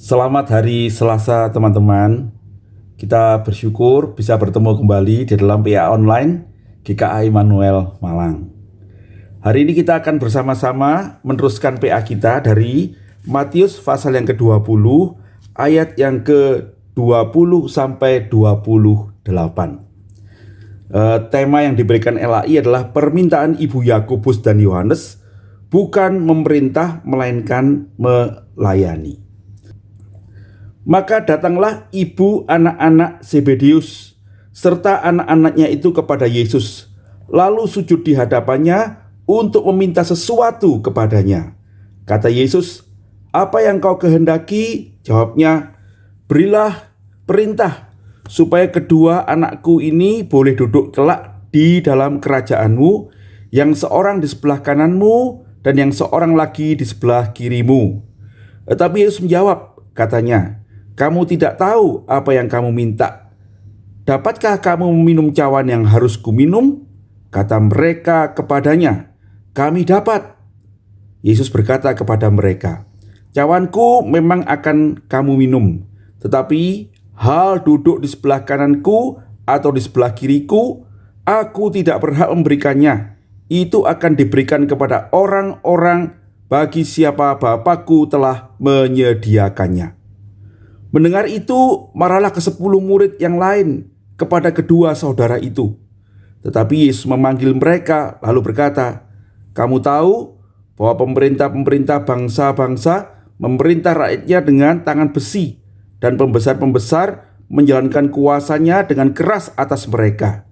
Selamat hari Selasa teman-teman. Kita bersyukur bisa bertemu kembali di dalam PA Online GKA Immanuel Malang. Hari ini kita akan bersama-sama meneruskan PA kita dari Matius pasal yang ke-20 ayat yang ke-20 sampai 28. Tema yang diberikan LAI adalah permintaan Ibu Yakobus dan Yohanes, bukan memerintah melainkan melayani. Maka datanglah ibu anak-anak Zebedeus serta anak-anaknya itu kepada Yesus, lalu sujud di hadapannya untuk meminta sesuatu kepadanya. Kata Yesus, "Apa yang kau kehendaki?" Jawabnya, "Berilah perintah supaya kedua anakku ini boleh duduk kelak di dalam kerajaanmu, yang seorang di sebelah kananmu dan yang seorang lagi di sebelah kirimu." Tetapi Yesus menjawab, katanya, "Kamu tidak tahu apa yang kamu minta. Dapatkah kamu meminum cawan yang harus kuminum?" Kata mereka kepadanya, "Kami dapat." Yesus berkata kepada mereka, "Cawanku memang akan kamu minum, tetapi hal duduk di sebelah kananku atau di sebelah kiriku, aku tidak berhak memberikannya. Itu akan diberikan kepada orang-orang bagi siapa Bapakku telah menyediakannya." Mendengar itu, marahlah ke-10 murid yang lain kepada kedua saudara itu. Tetapi Yesus memanggil mereka lalu berkata, "Kamu tahu bahwa pemerintah-pemerintah bangsa-bangsa memerintah rakyatnya dengan tangan besi, dan pembesar-pembesar menjalankan kuasanya dengan keras atas mereka.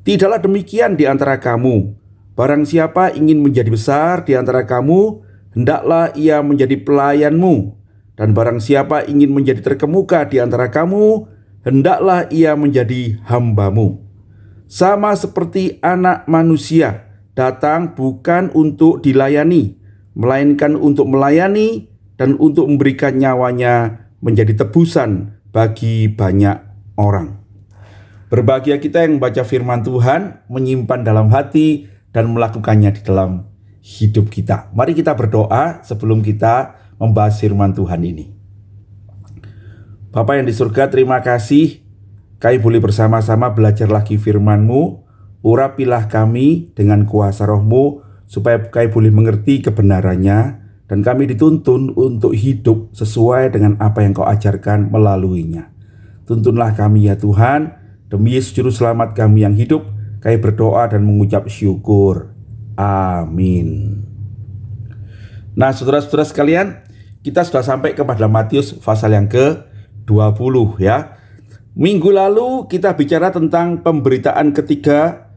Tidaklah demikian di antara kamu. Barang siapa ingin menjadi besar di antara kamu, hendaklah ia menjadi pelayanmu. Dan barang siapa ingin menjadi terkemuka di antara kamu, hendaklah ia menjadi hambamu. Sama seperti Anak Manusia datang bukan untuk dilayani, melainkan untuk melayani dan untuk memberikan nyawanya menjadi tebusan bagi banyak orang. Berbahagia kita yang membaca firman Tuhan, menyimpan dalam hati dan melakukannya di dalam hidup kita. Mari kita berdoa sebelum kita membahas firman Tuhan ini. Bapa yang di surga, terima kasih kami boleh bersama-sama belajar lagi firman-Mu. Urapilah kami dengan kuasa Roh-Mu supaya kami boleh mengerti kebenarannya, dan kami dituntun untuk hidup sesuai dengan apa yang Kau ajarkan melaluinya. Tuntunlah kami ya Tuhan, demi Yesus Juru Selamat kami yang hidup, kami berdoa dan mengucap syukur. Amin. Nah, saudara-saudara sekalian, kita sudah sampai kepada Matius pasal yang ke-20 ya. Minggu lalu kita bicara tentang pemberitaan ketiga,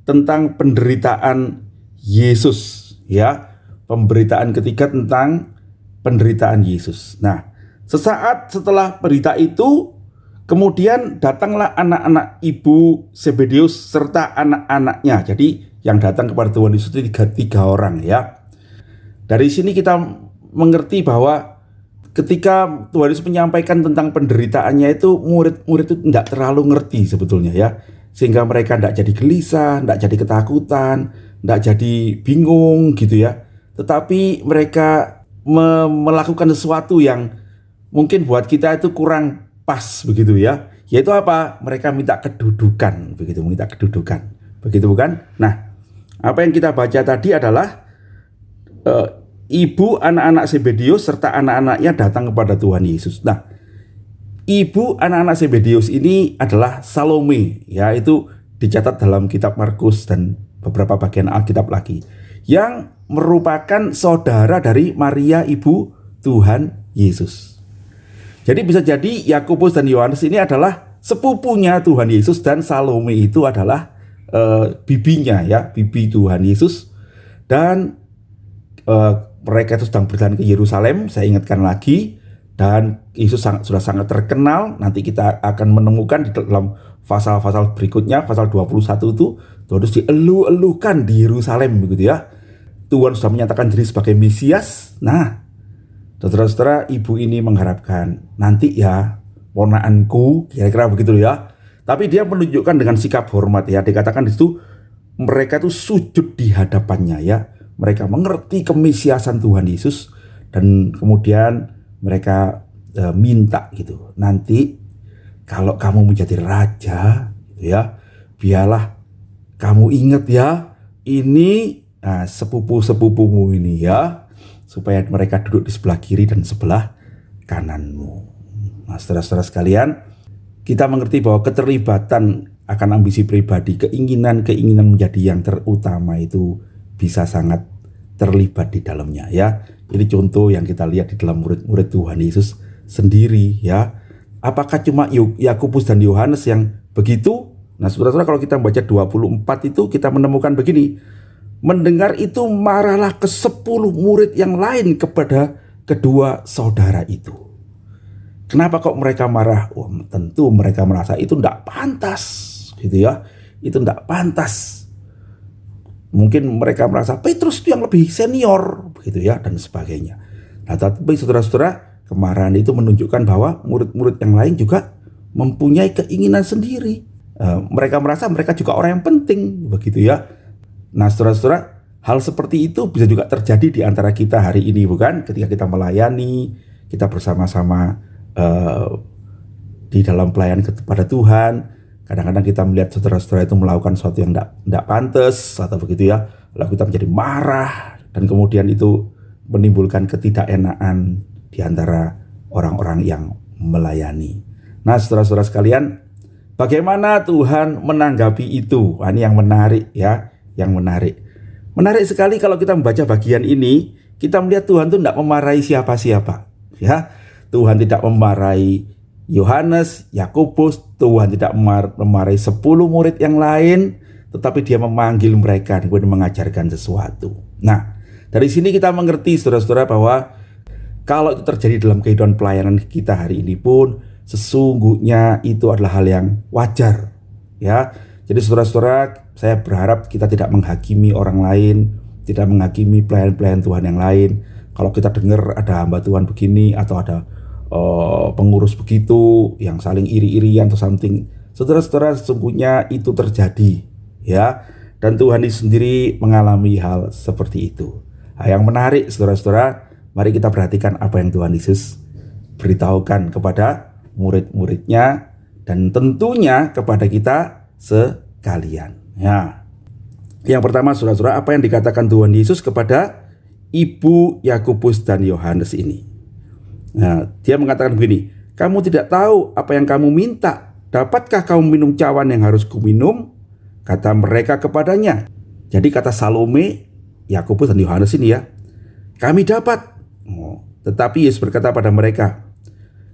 tentang penderitaan Yesus ya. Pemberitaan ketiga tentang penderitaan Yesus. Nah, sesaat setelah berita itu, kemudian datanglah anak-anak ibu Zebedeus serta anak-anaknya. Jadi yang datang kepada Tuhan Yesus itu tiga orang ya. Dari sini kita mengerti bahwa ketika Tuhan Yesus menyampaikan tentang penderitaannya itu, murid-murid itu tidak terlalu ngerti sebetulnya ya. Sehingga mereka tidak jadi gelisah, tidak jadi ketakutan, tidak jadi bingung gitu ya. Tetapi mereka melakukan sesuatu yang mungkin buat kita itu kurang pas begitu ya. Yaitu apa? Mereka minta kedudukan, minta kedudukan. Begitu bukan? Nah, apa yang kita baca tadi adalah ibu anak-anak Zebedeus serta anak-anaknya datang kepada Tuhan Yesus. Nah, ibu anak-anak Zebedeus ini adalah Salome, ya, itu dicatat dalam kitab Markus dan beberapa bagian Alkitab lagi, yang merupakan saudara dari Maria ibu Tuhan Yesus. Jadi bisa jadi Yakobus dan Yohanes ini adalah sepupunya Tuhan Yesus, dan Salome itu adalah bibinya ya, bibi Tuhan Yesus. Dan mereka itu sedang berjalan ke Yerusalem, saya ingatkan lagi, dan Yesus sudah sangat terkenal. Nanti kita akan menemukan di dalam pasal-pasal berikutnya, pasal 21 itu Tuhan Yesus dielu-elukan di Yerusalem begitu ya. Tuhan sudah menyatakan diri sebagai Mesias. Nah, saudara-saudara, ibu ini mengharapkan nanti ya ponakanku, kira-kira begitu ya. Tapi dia menunjukkan dengan sikap hormat ya. Dikatakan di situ mereka itu sujud di hadapannya ya. Mereka mengerti kemesiasan Tuhan Yesus, dan kemudian mereka minta gitu. Nanti kalau kamu menjadi raja gitu ya, biarlah kamu ingat ya, ini sepupu-sepupumu ini ya, supaya mereka duduk di sebelah kiri dan sebelah kananmu. Nah, saudara-saudara sekalian, kita mengerti bahwa keterlibatan akan ambisi pribadi, keinginan menjadi yang terutama itu bisa sangat terlibat di dalamnya ya. Ini contoh yang kita lihat di dalam murid-murid Tuhan Yesus sendiri ya. Apakah cuma Yakobus dan Yohanes yang begitu? Nah, saudara-saudara, kalau kita baca 24 itu kita menemukan begini. Mendengar itu marahlah ke-10 murid yang lain kepada kedua saudara itu. Kenapa kok mereka marah? Tentu mereka merasa itu tidak pantas gitu ya. Itu tidak pantas. Mungkin mereka merasa Petrus itu yang lebih senior begitu ya, dan sebagainya. Nah, tapi saudara-saudara, kemarahan itu menunjukkan bahwa murid-murid yang lain juga mempunyai keinginan sendiri. Mereka merasa mereka juga orang yang penting begitu ya. Nah, saudara-saudara, hal seperti itu bisa juga terjadi di antara kita hari ini, bukan? Ketika kita melayani, kita bersama-sama di dalam pelayanan kepada Tuhan, kadang-kadang kita melihat saudara-saudara itu melakukan sesuatu yang tidak pantas atau begitu ya, lalu kita menjadi marah, dan kemudian itu menimbulkan ketidakenaan di antara orang-orang yang melayani. Nah, saudara-saudara sekalian, bagaimana Tuhan menanggapi itu? Ini yang menarik ya, yang menarik. Menarik sekali kalau kita membaca bagian ini, kita melihat Tuhan itu tidak memarahi siapa-siapa ya. Tuhan tidak memarahi Yohanes, Yakobus, Tuhan tidak memarahi 10 murid yang lain, tetapi dia memanggil mereka dan mengajarkan sesuatu. Nah, dari sini kita mengerti saudara-saudara bahwa kalau itu terjadi dalam kehidupan pelayanan kita hari ini pun, sesungguhnya itu adalah hal yang wajar ya. Jadi saudara-saudara, saya berharap kita tidak menghakimi orang lain, tidak menghakimi pelayan-pelayan Tuhan yang lain. Kalau kita dengar ada hamba Tuhan begini atau ada pengurus begitu yang saling iri-irian atau something, saudara-saudara, sesungguhnya itu terjadi ya, dan Tuhan sendiri mengalami hal seperti itu. Nah, yang menarik saudara-saudara, mari kita perhatikan apa yang Tuhan Yesus beritahukan kepada murid-muridnya dan tentunya kepada kita sekalian ya. Yang pertama saudara-saudara, apa yang dikatakan Tuhan Yesus kepada ibu Yakobus dan Yohanes ini? Nah, dia mengatakan begini, kamu tidak tahu apa yang kamu minta. Dapatkah kamu minum cawan yang harus kuminum? Kata mereka kepadanya. Jadi kata Salome, Yakobus dan Yohanes ini ya, kami dapat. Tetapi Yesus berkata pada mereka,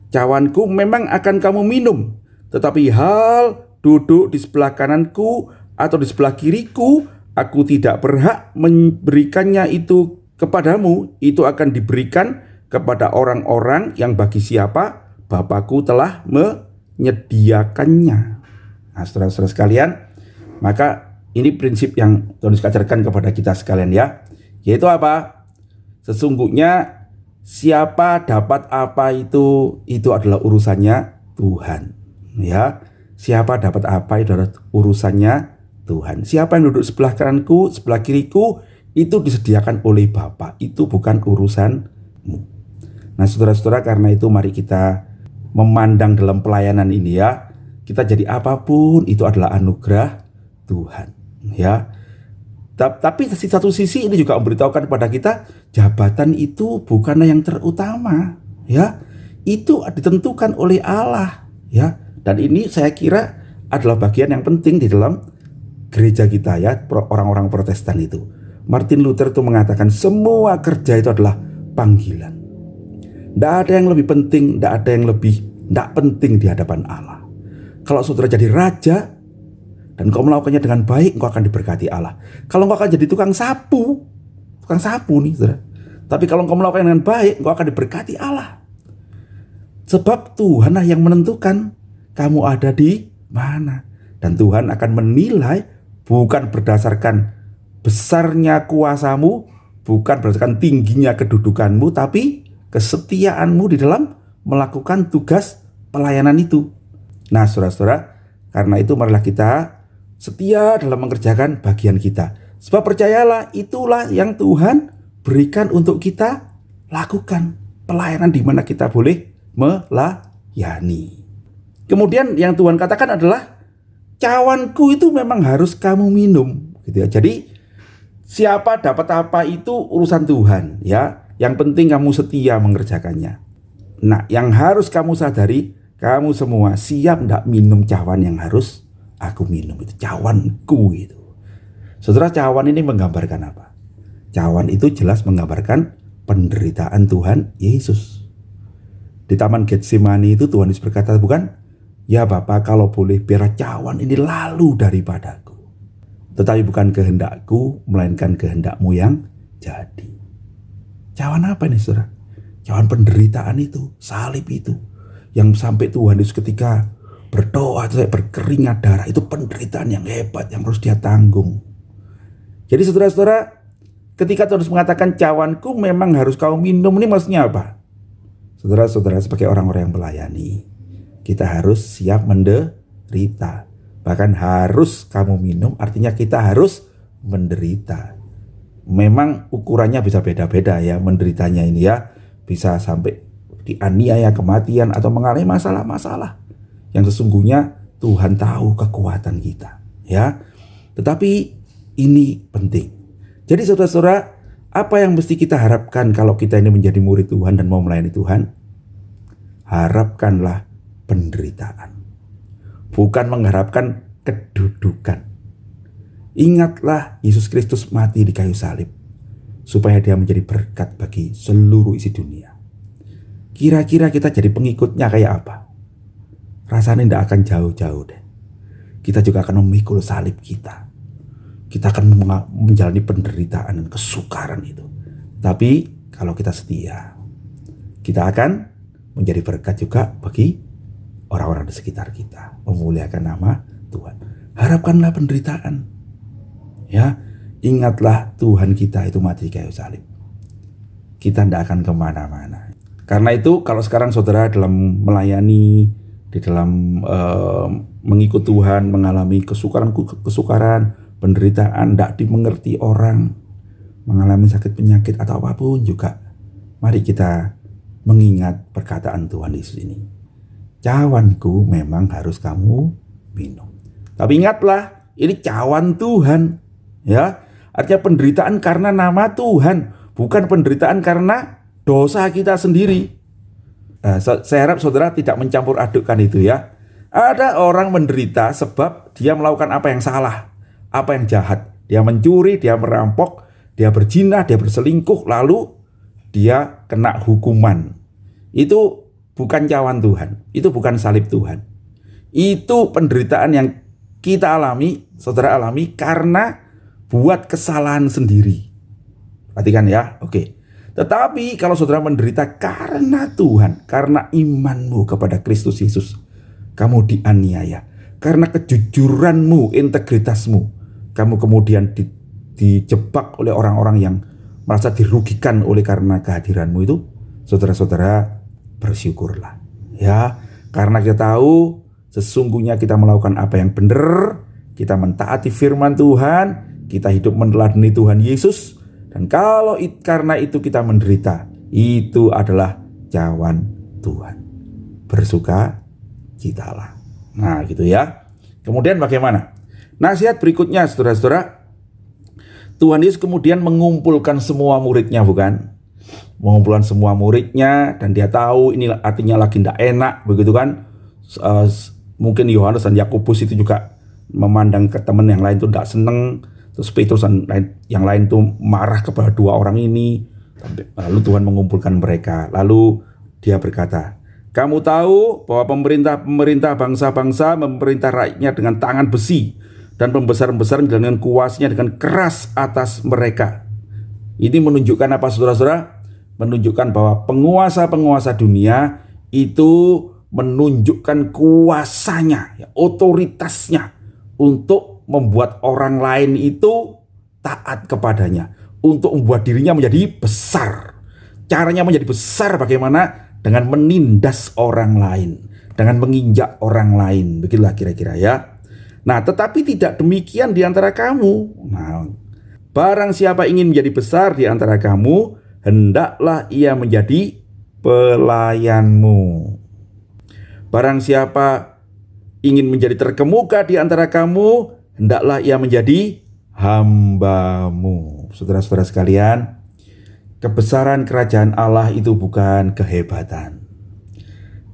cawanku memang akan kamu minum, tetapi hal duduk di sebelah kananku atau di sebelah kiriku, aku tidak berhak memberikannya itu kepadamu. Itu akan diberikan kepada orang-orang yang bagi siapa Bapakku telah menyediakannya. Nah, saudara-saudara sekalian, maka ini prinsip yang Tuhan Yesus ajarkan kepada kita sekalian ya, yaitu apa? Sesungguhnya siapa dapat apa itu adalah urusannya Tuhan ya. Siapa dapat apa itu adalah urusannya Tuhan. Siapa yang duduk sebelah kananku, sebelah kiriku, itu disediakan oleh Bapa. Itu bukan urusanmu. Nah, saudara-saudara, karena itu mari kita memandang dalam pelayanan ini ya, kita jadi apapun itu adalah anugerah Tuhan ya. Tapi di satu sisi ini juga memberitahukan kepada kita, jabatan itu bukanlah yang terutama ya. Itu ditentukan oleh Allah ya. Dan ini saya kira adalah bagian yang penting di dalam gereja kita ya, orang-orang Protestan itu. Martin Luther itu mengatakan semua kerja itu adalah panggilan. Tidak ada yang lebih penting, tidak penting di hadapan Allah. Kalau saudara jadi raja dan kau melakukannya dengan baik, engkau akan diberkati Allah. Kalau engkau akan jadi tukang sapu nih saudara, tapi kalau engkau melakukannya dengan baik, engkau akan diberkati Allah. Sebab Tuhanlah yang menentukan kamu ada di mana, dan Tuhan akan menilai bukan berdasarkan besarnya kuasamu, bukan berdasarkan tingginya kedudukanmu, tapi kesetiaanmu di dalam melakukan tugas pelayanan itu. Nah, saudara-saudara, karena itu marilah kita setia dalam mengerjakan bagian kita. Sebab percayalah, itulah yang Tuhan berikan untuk kita lakukan. Pelayanan di mana kita boleh melayani. Kemudian yang Tuhan katakan adalah cawanku itu memang harus kamu minum, gitu ya. Jadi siapa dapat apa itu urusan Tuhan, ya. Yang penting kamu setia mengerjakannya. Nah, yang harus kamu sadari, kamu semua siap enggak minum cawan yang harus aku minum, itu cawanku itu. Saudara, cawan ini menggambarkan apa? Cawan itu jelas menggambarkan penderitaan Tuhan Yesus. Di Taman Getsemani itu Tuhan Yesus berkata, bukan? Ya Bapa, kalau boleh biar cawan ini lalu daripadaku. Tetapi bukan kehendakku, melainkan kehendakmu yang jadi. Cawan apa ini saudara? Cawan penderitaan itu, salib itu. Yang sampai Tuhan Yesus ketika berdoa, berkeringat darah, itu penderitaan yang hebat yang harus dia tanggung. Jadi saudara-saudara, ketika Tuhan Yesus mengatakan cawanku memang harus kau minum, ini maksudnya apa? Saudara-saudara, sebagai orang-orang yang melayani, kita harus siap menderita. Bahkan harus kamu minum, artinya kita harus menderita. Memang ukurannya bisa beda-beda ya, menderitanya ini ya. Bisa sampai dianiaya, kematian, atau mengalami masalah-masalah yang sesungguhnya Tuhan tahu kekuatan kita, ya. Tetapi ini penting. Jadi saudara-saudara, apa yang mesti kita harapkan kalau kita ini menjadi murid Tuhan dan mau melayani Tuhan? Harapkanlah penderitaan, bukan mengharapkan kedudukan. Ingatlah Yesus Kristus mati di kayu salib supaya dia menjadi berkat bagi seluruh isi dunia. Kira-kira kita jadi pengikutnya kayak apa? Rasanya tidak akan jauh-jauh deh. Kita juga akan memikul salib kita. Kita akan menjalani penderitaan dan kesukaran itu. Tapi kalau kita setia, kita akan menjadi berkat juga bagi orang-orang di sekitar kita, memuliakan nama Tuhan. Harapkanlah penderitaan, ya. Ingatlah Tuhan kita itu mati di kayu salib. Kita tidak akan kemana-mana. Karena itu kalau sekarang saudara dalam melayani, di dalam mengikut Tuhan, mengalami kesukaran, penderitaan, tidak dimengerti orang, mengalami sakit penyakit atau apapun juga, mari kita mengingat perkataan Tuhan Yesus ini. Cawanku memang harus kamu minum. Tapi ingatlah, ini cawan Tuhan, ya. Artinya penderitaan karena nama Tuhan, bukan penderitaan karena dosa kita sendiri. Saya harap saudara tidak mencampur adukkan itu ya. Ada orang menderita sebab dia melakukan apa yang salah, apa yang jahat. Dia mencuri, dia merampok, dia berzina, dia berselingkuh, lalu dia kena hukuman. Itu bukan cawan Tuhan, itu bukan salib Tuhan. Itu penderitaan yang kita alami, saudara alami karena buat kesalahan sendiri. Perhatikan ya, oke. Tetapi kalau saudara menderita karena Tuhan, karena imanmu kepada Kristus Yesus, kamu dianiaya. Karena kejujuranmu, integritasmu, kamu kemudian dijebak oleh orang-orang yang merasa dirugikan oleh karena kehadiranmu itu, saudara-saudara bersyukurlah, ya. Karena kita tahu sesungguhnya kita melakukan apa yang benar, kita mentaati firman Tuhan, kita hidup meneladani Tuhan Yesus, dan kalau karena itu kita menderita, itu adalah cawan Tuhan. Bersuka citalah. Nah, gitu ya. Kemudian bagaimana? Nasihat berikutnya, saudara-saudara, Tuhan Yesus kemudian mengumpulkan semua muridnya, bukan? Mengumpulkan semua muridnya, dan dia tahu ini artinya lagi tidak enak, begitu kan? Mungkin Yohanes dan Yakobus itu juga memandang ke teman yang lain itu tidak senang. Terus Petrus dan yang lain itu marah kepada dua orang ini. Lalu Tuhan mengumpulkan mereka. Lalu dia berkata, kamu tahu bahwa pemerintah bangsa-bangsa memerintah rakyatnya dengan tangan besi, dan pembesar-pembesar dengan kuasanya dengan keras atas mereka. Ini menunjukkan apa, saudara-saudara? Menunjukkan bahwa penguasa-penguasa dunia itu menunjukkan kuasanya, ya, otoritasnya untuk membuat orang lain itu taat kepadanya, untuk membuat dirinya menjadi besar. Caranya menjadi besar bagaimana? Dengan menindas orang lain, dengan menginjak orang lain. Begitulah kira-kira ya. Nah, tetapi tidak demikian di antara kamu. Nah, barang siapa ingin menjadi besar di antara kamu, hendaklah ia menjadi pelayanmu. Barang siapa ingin menjadi terkemuka di antara kamu, hendaklah ia menjadi hambamu. Saudara-saudara sekalian, kebesaran kerajaan Allah itu bukan kehebatan.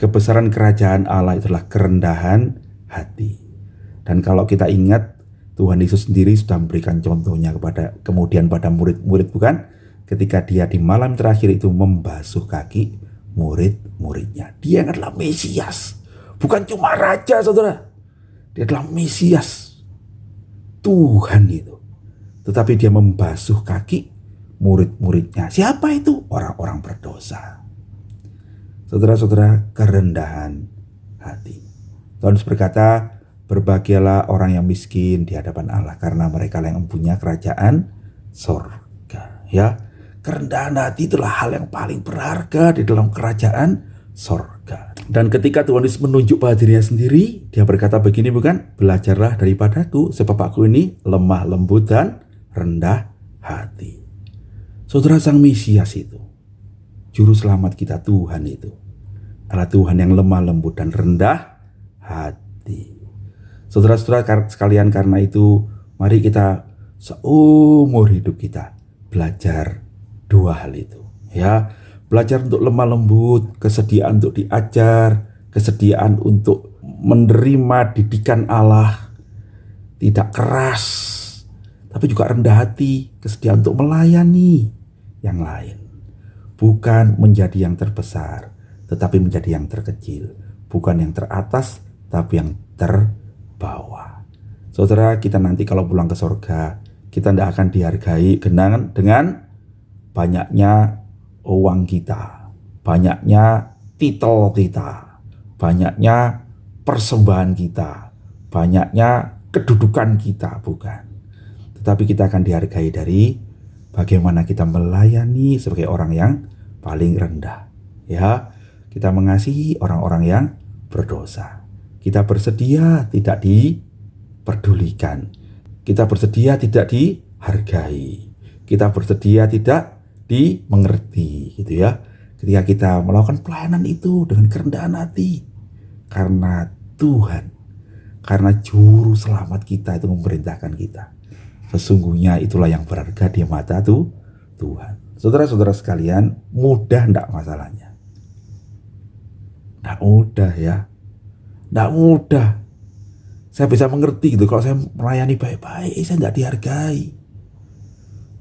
Kebesaran kerajaan Allah itulah kerendahan hati. Dan kalau kita ingat, Tuhan Yesus sendiri sudah memberikan contohnya kemudian pada murid-murid, bukan? Ketika dia di malam terakhir itu membasuh kaki murid-muridnya. Dia adalah Mesias, bukan cuma raja, saudara. Dia adalah Mesias, Tuhan itu. Tetapi dia membasuh kaki murid-muridnya. Siapa itu? Orang-orang berdosa. Saudara-saudara, kerendahan hati. Tuhan Yesus berkata, berbahagialah orang yang miskin di hadapan Allah, karena mereka yang mempunyai kerajaan sorga. Ya, kerendahan hati itulah hal yang paling berharga di dalam kerajaan sorga. Dan ketika Tuhan Yesus menunjuk pada dirinya sendiri, dia berkata begini, bukan? Belajarlah daripadaku, sebab aku ini lemah lembut dan rendah hati. Saudara, Sang Mesias itu, Juru Selamat kita, Tuhan itu adalah Tuhan yang lemah lembut dan rendah hati. Saudara-saudara sekalian, karena itu mari kita seumur hidup kita belajar dua hal itu, ya. Belajar untuk lemah lembut, kesediaan untuk diajar, kesediaan untuk menerima didikan Allah, tidak keras, tapi juga rendah hati, kesediaan untuk melayani yang lain. Bukan menjadi yang terbesar, tetapi menjadi yang terkecil. Bukan yang teratas, tapi yang terbawah. Saudara, kita nanti kalau pulang ke surga, kita tidak akan dihargai dengan banyaknya uang kita, banyaknya titel kita, banyaknya persembahan kita, banyaknya kedudukan kita, bukan. Tetapi kita akan dihargai dari bagaimana kita melayani sebagai orang yang paling rendah. Ya, kita mengasihi orang-orang yang berdosa. Kita bersedia tidak diperdulikan. Kita bersedia tidak dihargai. Kita bersedia tidak dimengerti, gitu ya. Ketika kita melakukan pelayanan itu dengan kerendahan hati, karena Tuhan, karena Juru Selamat kita itu memerintahkan kita. Sesungguhnya itulah yang berharga di mata Tuhan. Saudara-saudara sekalian, mudah enggak masalahnya? Enggak mudah, ya. Enggak mudah. Saya bisa mengerti gitu, kalau saya melayani baik-baik, saya enggak dihargai.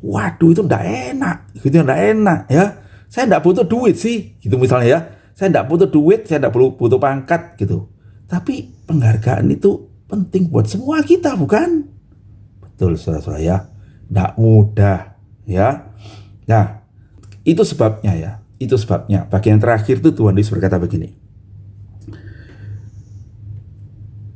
Waduh, itu enggak enak. Gitu enggak enak, ya. Saya enggak butuh duit sih, gitu misalnya, ya. Saya enggak butuh duit, saya enggak butuh pangkat gitu. Tapi penghargaan itu penting buat semua kita, bukan? Betul, saudara-saudara, ya. Enggak mudah, ya. Nah, itu sebabnya, ya. Itu sebabnya. Bagian terakhir itu Tuhan Yesus berkata begini.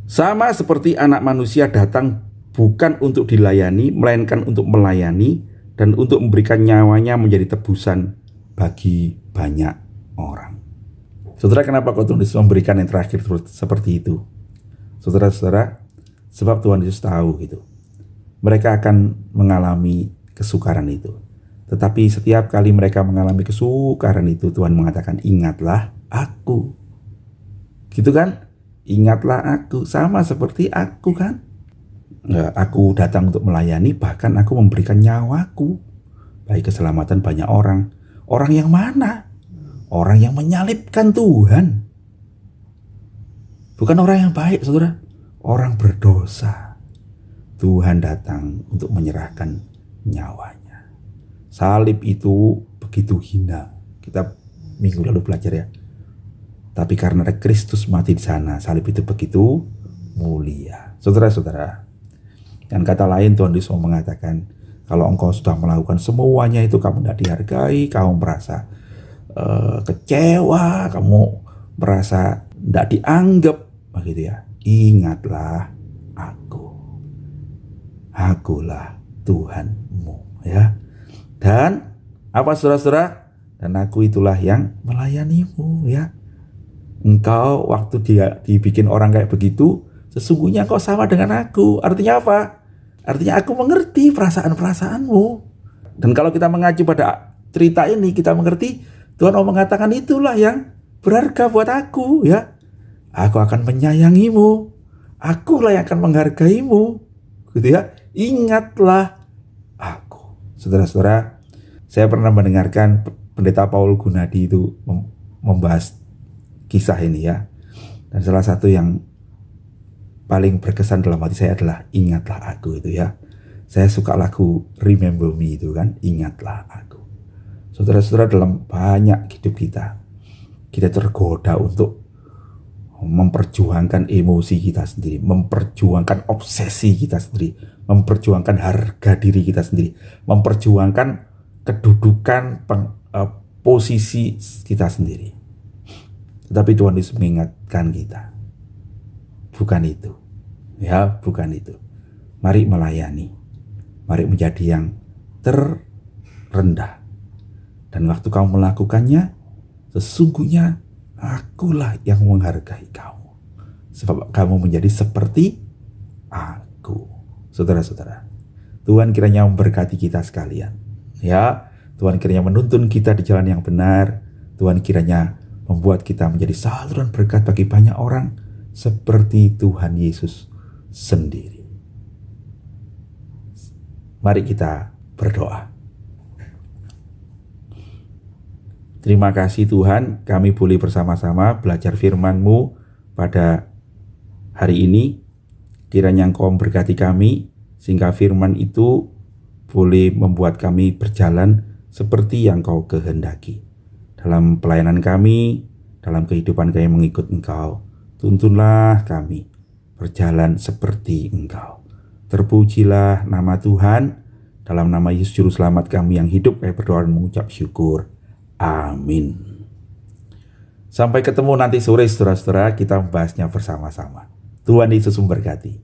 Sama seperti Anak Manusia datang bukan untuk dilayani, melainkan untuk melayani dan untuk memberikan nyawanya menjadi tebusan bagi banyak orang. Saudara, kenapa Tuhan Yesus memberikan yang terakhir seperti itu? Saudara-saudara, sebab Tuhan Yesus tahu gitu, mereka akan mengalami kesukaran itu. Tetapi setiap kali mereka mengalami kesukaran itu, Tuhan mengatakan, ingatlah aku. Gitu kan? Ingatlah aku, sama seperti aku kan. Aku datang untuk melayani, bahkan aku memberikan nyawaku bagi keselamatan banyak orang. Orang yang mana? Orang yang menyalibkan Tuhan. Bukan orang yang baik, saudara. Orang berdosa. Tuhan datang untuk menyerahkan nyawanya. Salib itu begitu hina. Kita minggu lalu belajar, ya. Tapi karena Kristus mati di sana, salib itu begitu mulia. Saudara-saudara, dan kata lain Tuhan Yesus mengatakan, kalau engkau sudah melakukan semuanya itu, kamu tidak dihargai, kamu merasa kecewa, kamu merasa tidak dianggap, begitu ya. Ingatlah aku. Akulah Tuhanmu, ya. Dan apa, saudara-saudara? Dan aku itulah yang melayanimu, ya. Engkau waktu dia dibikin orang kayak begitu, sesungguhnya engkau sama dengan aku. Artinya apa? Artinya aku mengerti perasaan-perasaanmu. Dan kalau kita mengacu pada cerita ini, kita mengerti Tuhan mau mengatakan itulah yang berharga buat aku ya. Aku akan menyayangimu. Akulah yang akan menghargaimu. Gitu ya. Ingatlah aku. Saudara-saudara, saya pernah mendengarkan Pendeta Paul Gunadi itu membahas kisah ini ya. Dan salah satu yang paling berkesan dalam hati saya adalah ingatlah aku itu ya. Saya suka lagu Remember Me itu kan, ingatlah aku. Saudara-saudara, dalam banyak hidup kita tergoda untuk memperjuangkan emosi kita sendiri, memperjuangkan obsesi kita sendiri, memperjuangkan harga diri kita sendiri, memperjuangkan kedudukan posisi kita sendiri. Tetapi Tuhan Yesus mengingatkan kita, bukan itu. Ya, bukan itu. Mari melayani. Mari menjadi yang terendah. Dan waktu kamu melakukannya, sesungguhnya akulah yang menghargai kamu. Sebab kamu menjadi seperti aku. Saudara-saudara, Tuhan kiranya memberkati kita sekalian. Ya, Tuhan kiranya menuntun kita di jalan yang benar. Tuhan kiranya membuat kita menjadi saluran berkat bagi banyak orang seperti Tuhan Yesus sendiri. Mari kita berdoa. Terima kasih Tuhan, kami boleh bersama-sama belajar firman-Mu pada hari ini. Kiranya Engkau memberkati kami, sehingga firman itu boleh membuat kami berjalan seperti yang Kau kehendaki. Dalam pelayanan kami, dalam kehidupan kami mengikut Engkau, tuntunlah kami berjalan seperti Engkau. Terpujilah nama Tuhan. Dalam nama Yesus Juru Selamat kami yang hidup, kami berdoa dan mengucap syukur. Amin. Sampai ketemu nanti sore saudara-saudara, kita membahasnya bersama-sama. Tuhan Yesus memberkati.